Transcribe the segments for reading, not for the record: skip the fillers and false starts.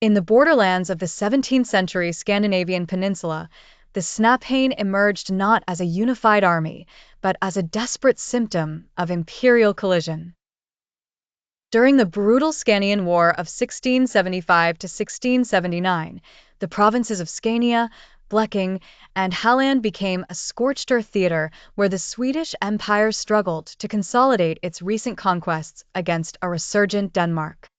In the borderlands of the 17th century Scandinavian peninsula, the Snapphane emerged not as a unified army, but as a desperate symptom of imperial collision. During the brutal Scanian War of 1675 to 1679, the provinces of Scania, Blekinge, and Halland became a scorched-earth theater where the Swedish Empire struggled to consolidate its recent conquests against a resurgent Denmark.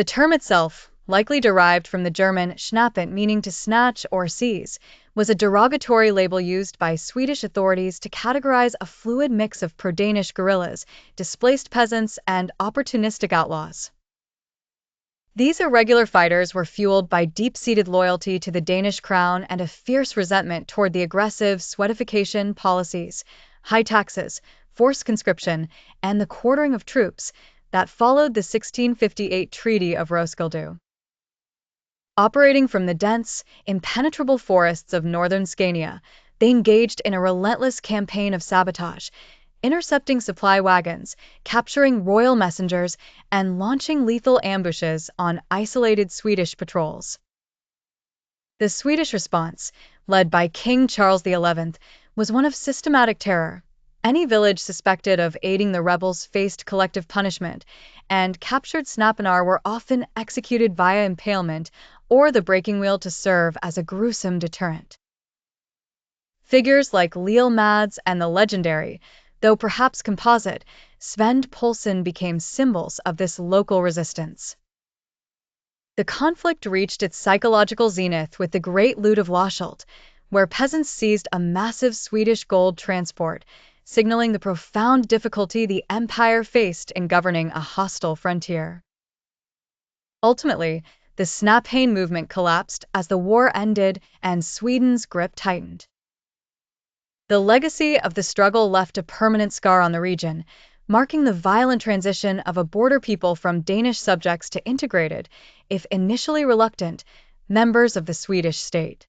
The term itself, likely derived from the German Schnappen meaning to snatch or seize, was a derogatory label used by Swedish authorities to categorize a fluid mix of pro-Danish guerrillas, displaced peasants, and opportunistic outlaws. These irregular fighters were fueled by deep-seated loyalty to the Danish crown and a fierce resentment toward the aggressive Swedification policies, high taxes, forced conscription, and the quartering of troops that followed the 1658 Treaty of Roskilde. Operating from the dense, impenetrable forests of northern Scania, they engaged in a relentless campaign of sabotage, intercepting supply wagons, capturing royal messengers, and launching lethal ambushes on isolated Swedish patrols. The Swedish response, led by King Charles XI, was one of systematic terror. Any village suspected of aiding the rebels faced collective punishment, and captured Snapphane were often executed via impalement or the breaking wheel to serve as a gruesome deterrent. Figures like Leal Mads and the legendary, though perhaps composite, Svend Poulsen became symbols of this local resistance. The conflict reached its psychological zenith with the Great Loot of Loschult, where peasants seized a massive Swedish gold transport, signaling the profound difficulty the empire faced in governing a hostile frontier. Ultimately, the Snapphane movement collapsed as the war ended and Sweden's grip tightened. The legacy of the struggle left a permanent scar on the region, marking the violent transition of a border people from Danish subjects to integrated, if initially reluctant, members of the Swedish state.